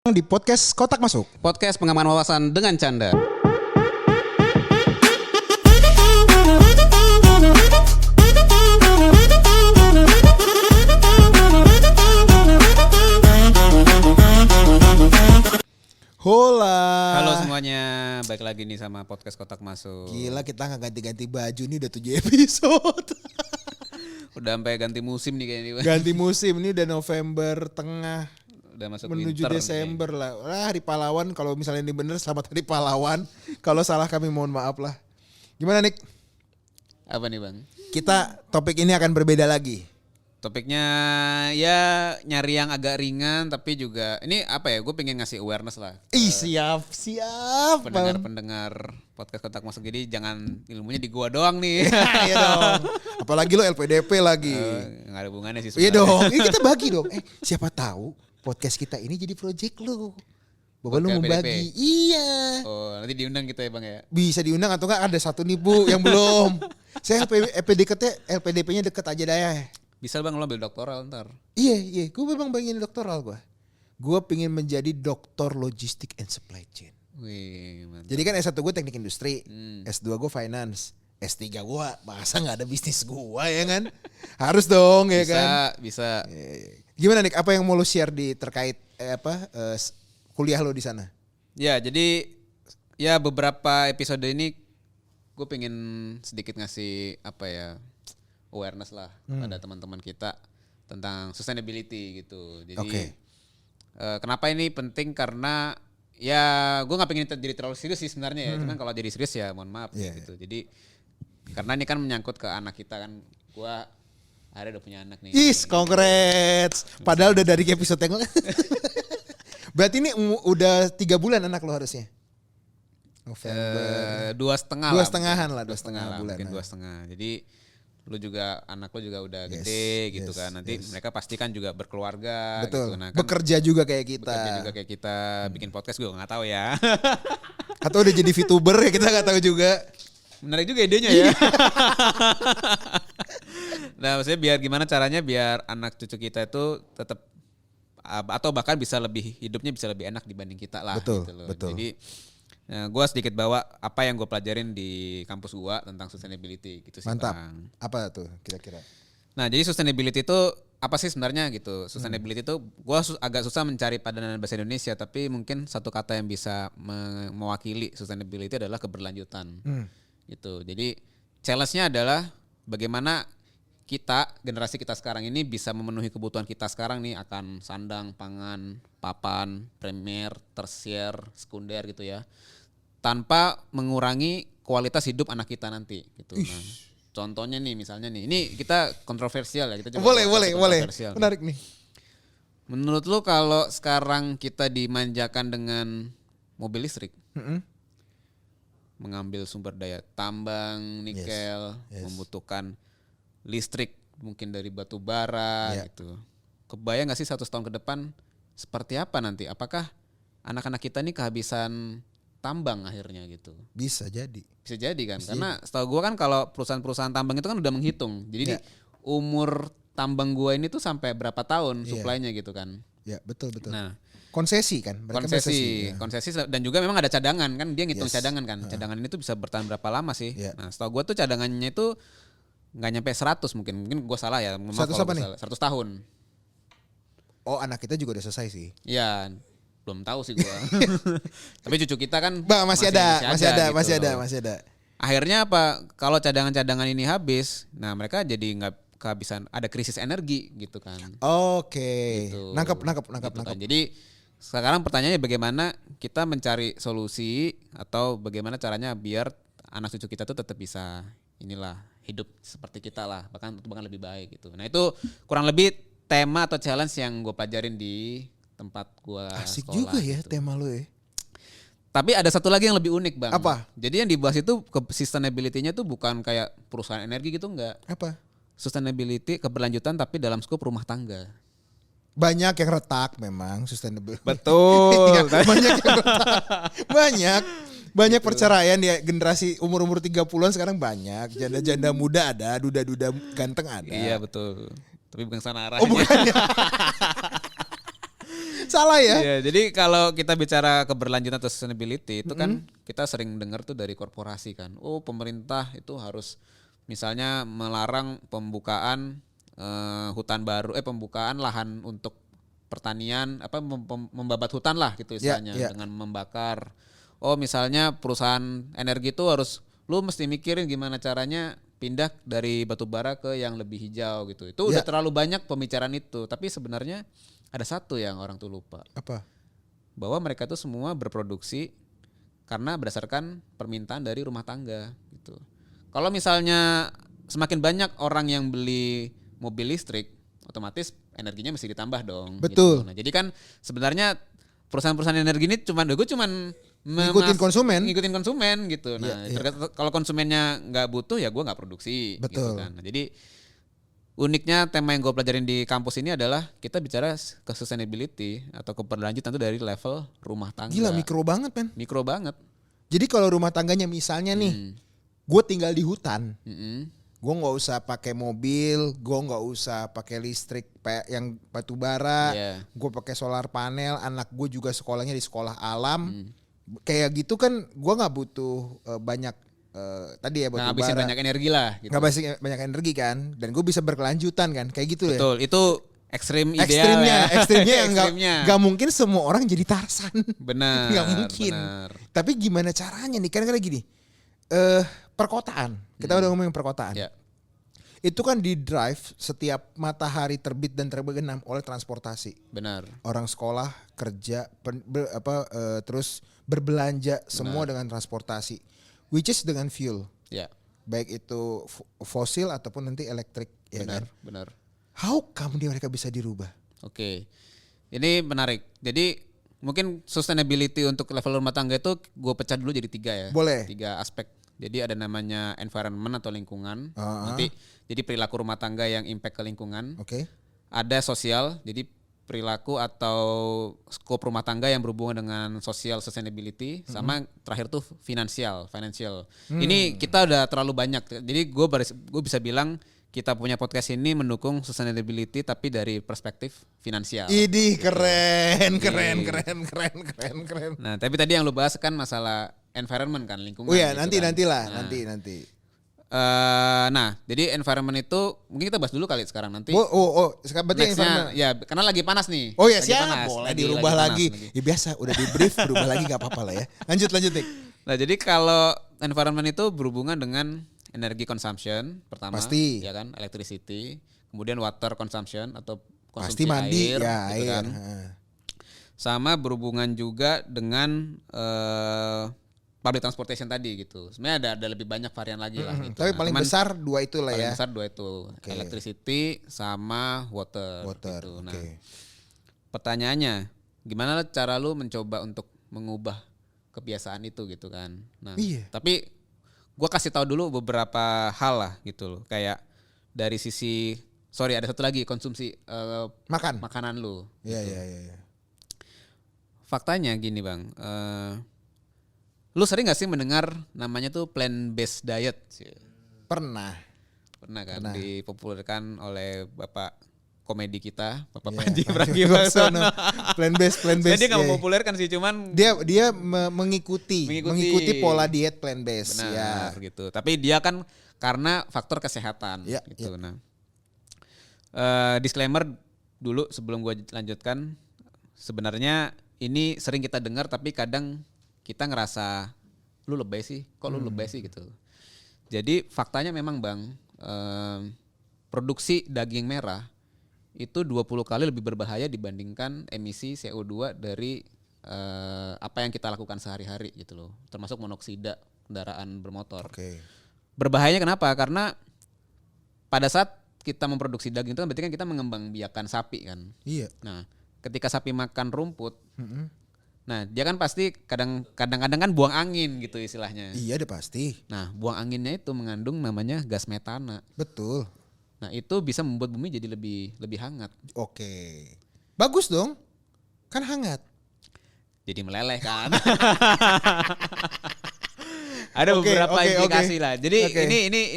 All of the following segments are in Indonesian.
di podcast Kotak Masuk. Podcast pengaman wawasan dengan canda. Hola. Halo semuanya, balik lagi nih sama podcast Kotak Masuk. Gila, kita nggak ganti-ganti baju nih, udah 7 episode. Udah sampai ganti musim nih kayaknya. Ganti musim, ini udah November tengah. Udah masuk Menuju winter Desember lah. Hari pahlawan, kalau misalnya ini bener selamat hari pahlawan. Kalau salah kami mohon maaf lah. Gimana Nick? Apa nih Bang? Kita topik ini akan berbeda lagi. Topiknya ya nyari yang agak ringan tapi juga ini apa ya, gue pengen ngasih awareness lah. Ih siap. Pendengar-pendengar podcast Kotak Masuk, jadi jangan ilmunya di gua doang nih. Iya dong. Apalagi lo LPDP lagi. Nggak ada hubungannya sih Iya sebenarnya. dong. Ini kita bagi dong. Siapa tahu podcast kita ini jadi project lo. Bahwa lu Podcast membagi. LPDP. Iya. Oh, nanti diundang kita ya Bang ya. Bisa diundang atau enggak, ada satu nih Bu yang belum. Saya LPDP-nya deket aja dah ya. Bisa Bang, lo ambil doktoral ntar. Iya. Gue memang pengen doktoral gue. Gue pengen menjadi doktor logistik and supply chain. Wih, mantap. Jadi kan S1 gue teknik industri, S2 gue finance, S3 gue masa nggak ada bisnis gue ya kan? Harus dong ya kan? Bisa. Gimana Nick? Apa yang mau lo share terkait kuliah lo di sana? Ya, jadi ya beberapa episode ini gue pengen sedikit ngasih apa ya, awareness lah pada teman-teman kita tentang sustainability gitu. Jadi kenapa ini penting, karena ya gue nggak pengen jadi terlalu serius sih sebenarnya ya. Cuman kalau jadi serius ya mohon maaf gitu. Jadi karena ini kan menyangkut ke anak kita kan. Gue akhirnya udah punya anak nih. Congrats. Padahal udah dari episode yang berarti ini udah 3 bulan anak lo harusnya. November. 2,5 lah. 2,5 bulan. Mungkin 2,5. Jadi lu juga, anak lu juga udah gede gitu kan. Nanti mereka pasti kan juga berkeluarga. Betul. Gitu. Nah, kan bekerja juga kayak kita. Bikin podcast gue nggak tahu ya. Atau udah jadi VTuber ya, kita nggak tahu juga. Menarik juga idenya ya. Nah, maksudnya biar gimana caranya biar anak cucu kita itu tetap atau bahkan hidupnya bisa lebih enak dibanding kita lah. Betul, gitu loh. betul. Jadi gue sedikit bawa apa yang gue pelajarin di kampus gue tentang sustainability gitu sih. Mantap. Bang. Apa tuh kira-kira? Nah, jadi sustainability itu apa sih sebenarnya gitu? Sustainability itu gue agak susah mencari padanan bahasa Indonesia, tapi mungkin satu kata yang bisa mewakili sustainability adalah keberlanjutan. Gitu. Jadi challenge-nya adalah bagaimana generasi kita sekarang ini bisa memenuhi kebutuhan kita sekarang nih akan sandang, pangan, papan, primer, tersier, sekunder gitu ya. Tanpa mengurangi kualitas hidup anak kita nanti gitu. Nah, contohnya nih misalnya nih, ini kita kontroversial ya, kita coba Boleh. kontroversial Menarik nih. Menurut lu kalau sekarang kita dimanjakan dengan mobil listrik, mengambil sumber daya tambang, nikel, membutuhkan listrik mungkin dari batu bara gitu. Kebayang gak sih 100 tahun ke depan seperti apa nanti? Apakah anak-anak kita nih kehabisan tambang akhirnya gitu? Bisa jadi Kan, karena setahu gue kan kalau perusahaan-perusahaan tambang itu kan udah menghitung. Jadi umur tambang gua ini tuh sampai berapa tahun supply-nya gitu kan? Ya betul. Nah, konsesi kan? Konsesi dan juga memang ada cadangan kan, dia ngitung cadangan kan. Cadangan ini tuh bisa bertahan berapa lama sih? Nah, setahu gue tuh cadangannya itu nggak nyampe 100 mungkin gue salah ya. 100 apa nih? 100 tahun. Oh, anak kita juga udah selesai sih. Iya, belum tahu sih gue. Tapi cucu kita kan masih ada. Akhirnya apa? Kalau cadangan-cadangan ini habis, nah mereka jadi nggak kehabisan, ada krisis energi gitu kan. Oke. Gitu. Nangkep. Gitu kan. Jadi sekarang pertanyaannya bagaimana kita mencari solusi atau bagaimana caranya biar anak cucu kita tuh tetap bisa hidup seperti kita lah, bahkan lebih baik gitu. Nah, itu kurang lebih tema atau challenge yang gue pelajarin di tempat gue Asik sekolah. juga ya gitu. tema lo ya. Tapi ada satu lagi yang lebih unik Bang. Apa? Jadi yang dibahas itu sustainability-nya tuh bukan kayak perusahaan energi gitu, enggak. Apa? Sustainability keberlanjutan tapi dalam skop rumah tangga. Banyak yang retak memang sustainable. Betul. Banyak yang retak. Banyak perceraian di generasi umur-umur 30-an sekarang banyak. Janda-janda muda ada, duda-duda ganteng ada. Iya betul. Tapi bukan sana arahnya. Oh bukan ya. Salah ya? Iya, jadi kalau kita bicara keberlanjutan atau sustainability itu kan kita sering dengar tuh dari korporasi kan. Oh, pemerintah itu harus misalnya melarang pembukaan hutan baru, pembukaan lahan untuk pertanian, membabat hutan lah gitu istilahnya dengan membakar. Oh, misalnya perusahaan energi itu harus lu mesti mikirin gimana caranya pindah dari batu bara ke yang lebih hijau gitu. Itu udah terlalu banyak pembicaraan itu. Tapi sebenarnya ada satu yang orang tuh lupa. Apa? Bahwa mereka tuh semua berproduksi karena berdasarkan permintaan dari rumah tangga gitu. Kalau misalnya semakin banyak orang yang beli mobil listrik, otomatis energinya mesti ditambah dong. Betul. Gitu. Nah, jadi kan sebenarnya perusahaan-perusahaan energi ini gue cuman ngikutin konsumen gitu. Nah, kalau konsumennya nggak butuh ya gue nggak produksi. Betul. Gitu kan. Nah, jadi uniknya tema yang gue pelajarin di kampus ini adalah kita bicara ke sustainability atau keberlanjutan itu dari level rumah tangga. Gila, mikro banget men. Mikro banget. Jadi kalau rumah tangganya misalnya nih, gue tinggal di hutan, gue nggak usah pakai mobil, gue nggak usah pakai listrik yang batu bara, gue pakai solar panel, anak gue juga sekolahnya di sekolah alam. Kayak gitu kan gue nggak butuh banyak tadi ya batu ngabisin bara, banyak energi lah gitu. Ngabisin banyak energi kan, dan gue bisa berkelanjutan kan kayak gitu. Betul, ya. itu ekstrim ideal ekstrimnya yang nggak mungkin semua orang jadi Tarsan. Benar. Nggak mungkin. Benar. Tapi gimana caranya nih, kan gini, perkotaan, kita udah ngomongin perkotaan. Ya. Itu kan di drive setiap matahari terbit dan terbenam oleh transportasi. Benar. Orang sekolah, kerja, terus berbelanja, semua dengan transportasi, which is dengan fuel. Ya. Baik itu fosil ataupun nanti elektrik. Benar, ya kan? benar. How come mereka bisa dirubah? Oke. Ini menarik. Jadi mungkin sustainability untuk level rumah tangga itu gue pecah dulu jadi 3 ya. Boleh. 3 aspek. Jadi ada namanya environment atau lingkungan. Nanti jadi perilaku rumah tangga yang impact ke lingkungan. Oke. Ada sosial, jadi perilaku atau skop rumah tangga yang berhubungan dengan social sustainability. Sama terakhir tuh financial. Ini kita udah terlalu banyak. Jadi gue bisa bilang kita punya podcast ini mendukung sustainability tapi dari perspektif finansial. Idih, keren. Nah, tapi tadi yang lu bahas kan masalah environment kan, lingkungan. Oh iya, gitu nanti kan. nanti. Nah, jadi environment itu mungkin kita bahas dulu kali sekarang nanti. Sekarang berarti environment. Ya, karena lagi panas nih. Oh iya, lagi siap. Panas, boleh dirubah lagi. Ya biasa, udah di brief berubah lagi gak apa-apa lah ya. Lanjut Dik. Nah, jadi kalau environment itu berhubungan dengan energi consumption pertama, pasti. Ya kan, electricity, kemudian water consumption atau konsumsi pasti mandi, air, ya gitu air. Kan. Sama berhubungan juga dengan public transportation tadi gitu. Sebenarnya ada lebih banyak varian lagi lah gitu. Tapi paling besar 2 itu lah ya. Paling besar 2 itu, electricity sama water gitu. Nah, pertanyaannya, gimana cara lu mencoba untuk mengubah kebiasaan itu gitu kan. Nah, tapi gue kasih tahu dulu beberapa hal lah gitu loh. Kayak dari sisi, ada satu lagi, konsumsi makanan lu. Iya, gitu. iya. Faktanya gini bang, lu sering gak sih mendengar namanya tuh plant-based diet? Pernah kan, dipopulerkan oleh bapak komedi kita, Bapak Yeah. Panji Pragiwaksono. Plant-based. Dia nggak mempopulerkan sih, cuman dia mengikuti pola diet plant-based. Benar, gitu. Tapi dia kan karena faktor kesehatan, gitu. Yeah. Nah, disclaimer dulu sebelum gue lanjutkan, sebenarnya ini sering kita dengar, tapi kadang kita ngerasa lu lebay sih, kok lu lebay sih gitu. Jadi faktanya memang bang, produksi daging merah itu 20 kali lebih berbahaya dibandingkan emisi CO2 dari apa yang kita lakukan sehari-hari gitu loh. Termasuk monoksida kendaraan bermotor. Berbahayanya kenapa? Karena pada saat kita memproduksi daging itu kan berarti kan kita mengembangbiakan sapi kan. Iya. Nah, ketika sapi makan rumput, nah dia kan pasti kadang-kadang kan buang angin gitu istilahnya. Iya, udah pasti. Nah, buang anginnya itu mengandung namanya gas metana. Betul. Nah, itu bisa membuat bumi jadi lebih hangat. Oke. Bagus dong. Kan hangat. Jadi meleleh kan. Ada beberapa implikasi lah. Jadi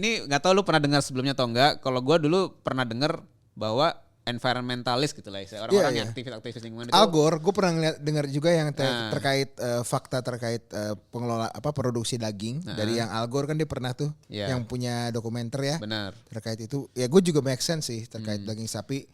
ini nggak tahu lu pernah dengar sebelumnya atau enggak. Kalau gue dulu pernah dengar bahwa environmentalis gitu lah, orang-orang yang aktivis lingkungan itu. Al Gore, gue pernah dengar juga yang terkait fakta terkait pengelola produksi daging dari yang Al Gore kan dia pernah tuh yang punya dokumenter ya. Benar. Terkait itu, ya gue juga make sense sih terkait daging sapi.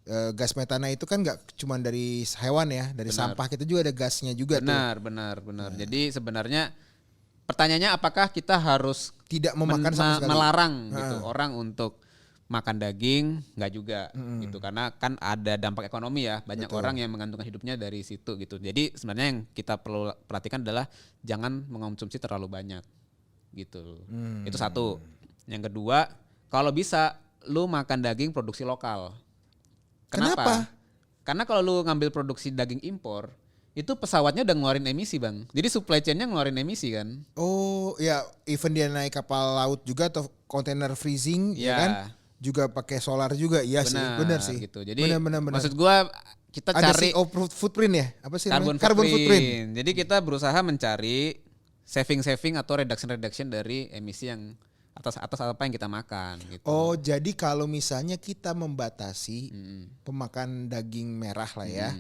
Gas metana itu kan nggak cuma dari hewan ya, dari sampah kita juga ada gasnya juga benar, tuh. Benar. Jadi sebenarnya pertanyaannya apakah kita harus tidak memakan sama sekali, melarang gitu orang untuk makan daging? Nggak juga gitu, karena kan ada dampak ekonomi ya, banyak orang yang menggantungkan hidupnya dari situ gitu. Jadi sebenarnya yang kita perlu perhatikan adalah jangan mengonsumsi terlalu banyak gitu. Itu satu. Yang kedua, kalau bisa lu makan daging produksi lokal. Kenapa? Karena kalau lu ngambil produksi daging impor, itu pesawatnya udah ngeluarin emisi bang. Jadi supply chainnya ngeluarin emisi kan. Oh ya, even dia naik kapal laut juga atau kontainer freezing ya kan, juga pakai solar juga. Iya sih, benar sih. Gitu. Jadi benar. maksud gua kita ada cari footprint ya, apa sih carbon footprint. Jadi kita berusaha mencari saving atau reduction dari emisi yang atas apa yang kita makan gitu. Oh, jadi kalau misalnya kita membatasi pemakan daging merah lah ya,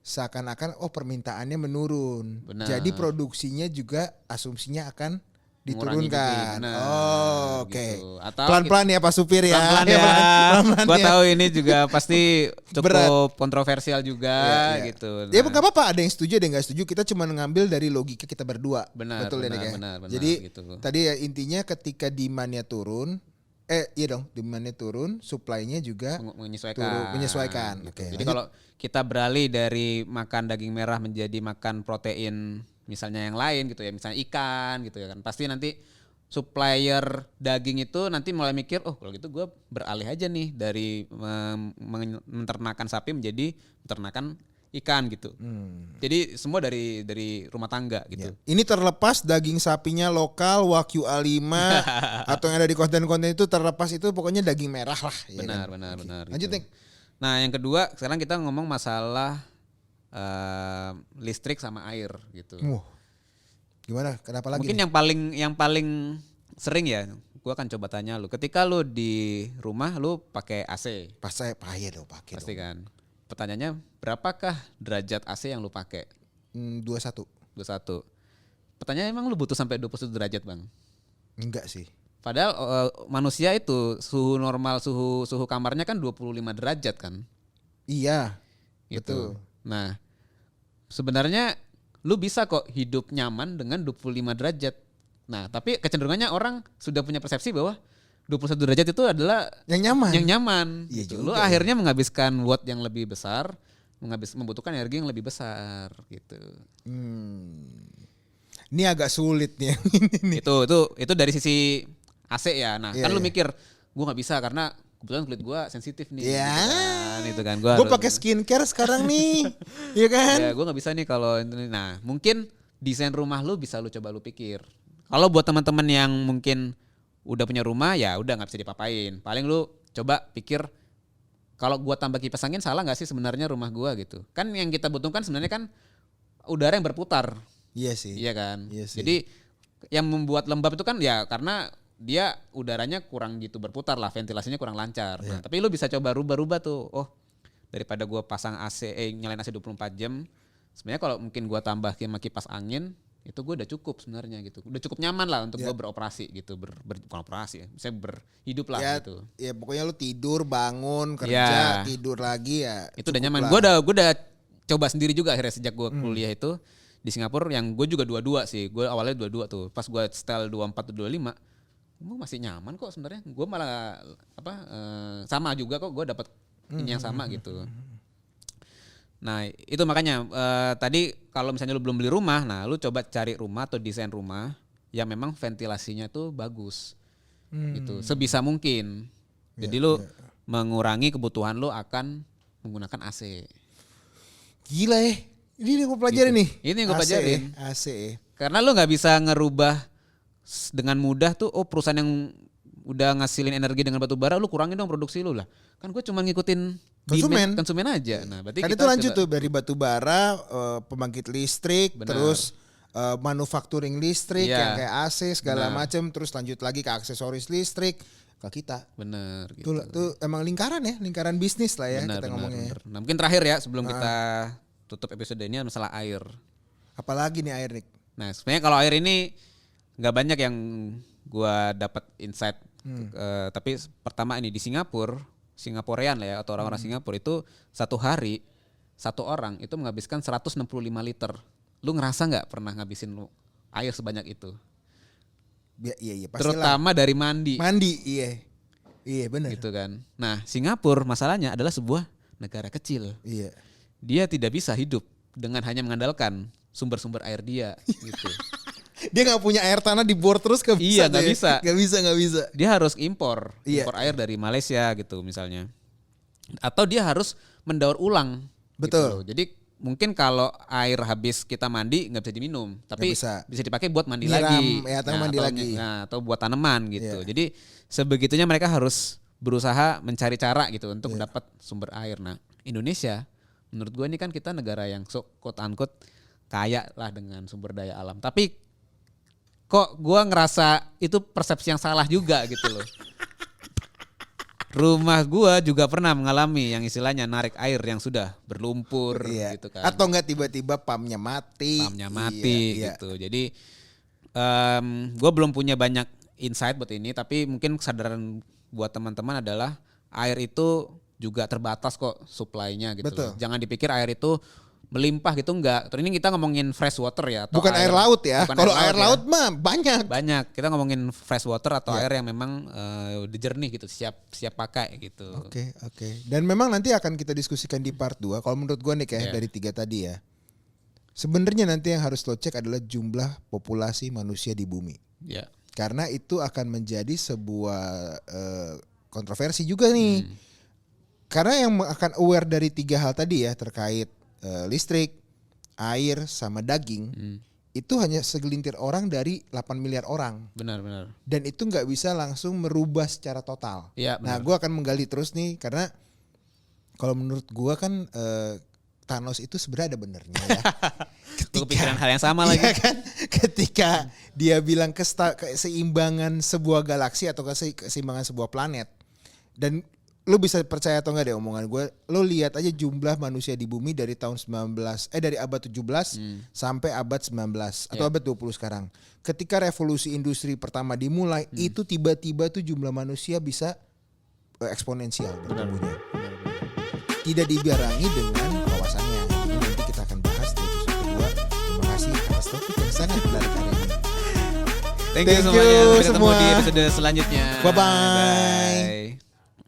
seakan-akan permintaannya menurun. Benar. Jadi produksinya juga asumsinya akan diturunkan. Oke. Gitu. Pelan-pelan ya Pak Supir ya. Pelan-pelan ya. Gua tahu ini juga pasti cukup kontroversial juga gitu. Ya nggak apa-apa, ada yang setuju, ada yang nggak setuju. Kita cuma ngambil dari logika kita berdua. Betul ya. Benar, jadi gitu. Tadi ya intinya ketika demand-nya turun, demand-nya turun, supply-nya juga menyesuaikan. Gitu. Jadi kalau kita beralih dari makan daging merah menjadi makan protein misalnya yang lain gitu ya, misalnya ikan gitu ya kan, pasti nanti supplier daging itu nanti mulai mikir, kalau gitu gue beralih aja nih dari menternakan sapi menjadi menternakan ikan gitu. Jadi semua dari rumah tangga gitu. Ya. Ini terlepas daging sapinya lokal, Wagyu A5 atau yang ada di konten-konten itu, terlepas itu pokoknya daging merah lah. Benar. Lanjut nih. Nah yang kedua, sekarang kita ngomong masalah listrik sama air gitu. Gimana? Kenapa lagi? Mungkin yang paling sering ya, gue akan coba tanya lu. Ketika lu di rumah lu pakai AC. Pakai dong. Pasti kan. Pertanyaannya, berapakah derajat AC yang lu pakai? 21. Pertanyaannya, emang lu butuh sampai 21 derajat bang? Enggak sih. Padahal manusia itu suhu normal, suhu kamarnya kan 25 derajat kan? Iya. Gitu. Nah, sebenarnya lu bisa kok hidup nyaman dengan 25 derajat. Nah, tapi kecenderungannya orang sudah punya persepsi bahwa 21 derajat itu adalah yang nyaman. Iya gitu. juga. Lu akhirnya menghabiskan watt yang lebih besar, membutuhkan energi yang lebih besar gitu. Ini agak sulit nih. Itu dari sisi AC ya. Nah, kan lu mikir, gua nggak bisa karena kebetulan kulit gue sensitif nih. Gitu kan. Gue pakai skincare sekarang nih. Iya kan? Ya gue nggak bisa nih kalau ini. Nah mungkin desain rumah lu bisa lu coba lu pikir. Kalau buat teman-teman yang mungkin udah punya rumah ya udah nggak bisa dipapain. Paling lu coba pikir, kalau gue tambah kipas angin salah nggak sih sebenarnya rumah gue gitu. Kan yang kita butuhkan sebenarnya kan udara yang berputar. Iya sih. Iya kan. Iya sih. Jadi yang membuat lembab itu kan ya karena dia udaranya kurang gitu berputar lah, ventilasinya kurang lancar. Nah, tapi lu bisa coba rubah-rubah tuh. Daripada gua pasang AC, nyalain AC 24 jam, sebenarnya kalau mungkin gua tambah sama kipas angin, itu gua udah cukup sebenarnya gitu. Udah cukup nyaman lah untuk gua beroperasi gitu, bukan operasi ya, bisa berhidup lah gitu. Ya pokoknya lu tidur, bangun, kerja, tidur lagi ya. Itu udah nyaman. Gua udah coba sendiri juga akhirnya sejak gua kuliah itu di Singapura, yang gue juga 22 sih. Gue awalnya 22 tuh. Pas gua setel 24 atau 25, gue masih nyaman kok sebenarnya. Gue malah sama juga kok, gue dapat ini yang sama gitu. Nah itu makanya tadi kalau misalnya lu belum beli rumah, nah lu coba cari rumah atau desain rumah yang memang ventilasinya tuh bagus gitu sebisa mungkin. Jadi lu mengurangi kebutuhan lu akan menggunakan AC. Gila ya, ini gue pelajarin nih. Ini yang gue pelajarin. AC. Karena lu nggak bisa ngerubah dengan mudah tuh, perusahaan yang udah ngasilin energi dengan batu bara, lu kurangin dong produksi lu lah. Kan gue cuma ngikutin konsumen aja. Nah, berarti kan itu lanjut tuh dari batu bara, pembangkit listrik, terus manufacturing listrik yang kayak AC segala macam, terus lanjut lagi ke aksesoris listrik, ke kita. Bener gitu. Tuh emang lingkaran bisnis lah ya Bener, kita ngomongnya. Bener. Nah, mungkin terakhir ya sebelum kita tutup episode ini masalah air. Apalagi nih air, Nick? Nah sebenarnya kalau air ini nggak banyak yang gua dapat insight. Tapi pertama ini di Singaporean lah ya atau orang-orang Singapura itu satu hari satu orang itu menghabiskan 165 liter. Lu ngerasa nggak pernah ngabisin air sebanyak itu? Iya pastilah. Terutama dari mandi. Iya benar. Gitu kan. Nah Singapura masalahnya adalah sebuah negara kecil. Iya. Dia tidak bisa hidup dengan hanya mengandalkan sumber-sumber air dia gitu. Dia nggak punya air tanah dibor terus nggak bisa. Iya nggak bisa. Nggak bisa. Dia harus impor Iya. air dari Malaysia gitu misalnya. Atau dia harus mendaur ulang. Betul. Gitu. Jadi mungkin kalau air habis kita mandi nggak bisa diminum, tapi bisa dipakai buat mandi lagi. Ya, mandi lagi. Atau buat tanaman gitu. Iya. Jadi sebegitunya mereka harus berusaha mencari cara gitu untuk dapat sumber air. Nah Indonesia menurut gue ini kan kita negara yang quote unquote kaya lah dengan sumber daya alam. Tapi kok gue ngerasa itu persepsi yang salah juga gitu loh. Rumah gue juga pernah mengalami yang istilahnya narik air yang sudah berlumpur gitu kan. Atau enggak tiba-tiba pumpnya mati. Iya. Gitu. Jadi gue belum punya banyak insight buat ini. Tapi mungkin kesadaran buat teman-teman adalah air itu juga terbatas kok supply-nya gitu. Betul. Jangan dipikir air itu melimpah gitu enggak. Terus ini kita ngomongin fresh water ya. Atau bukan air laut ya. Kalau air laut mah banyak. Banyak. Kita ngomongin fresh water atau air yang memang udah jernih gitu, siap pakai gitu. Oke. Dan memang nanti akan kita diskusikan di part 2. Kalau menurut gua nih kayak dari 3 tadi ya. Sebenarnya nanti yang harus lo cek adalah jumlah populasi manusia di bumi. Ya. Karena itu akan menjadi sebuah kontroversi juga nih. Karena yang akan aware dari 3 hal tadi ya terkait listrik, air, sama daging, itu hanya segelintir orang dari 8 miliar orang. Benar. Dan itu nggak bisa langsung merubah secara total. Ya, nah, gue akan menggali terus nih karena kalau menurut gue kan Thanos itu sebenarnya ada benernya ya. Kepikiran hal yang sama lagi. Iya kan? Ketika dia bilang keseimbangan sebuah galaksi atau keseimbangan sebuah planet, dan lu bisa percaya atau enggak deh omongan gue. Lu lihat aja jumlah manusia di bumi dari tahun dari abad 17 sampai abad 19 atau abad 20 sekarang. Ketika revolusi industri pertama dimulai, itu tiba-tiba tuh jumlah manusia bisa eksponensial bertumbuhnya. Tidak dibarengi dengan kawasannya. Jadi nanti kita akan bahas di episode kedua. Terima kasih atas topik yang sangat menarik hari ini. Thank you semuanya. Sampai ketemu di episode selanjutnya. Bye-bye.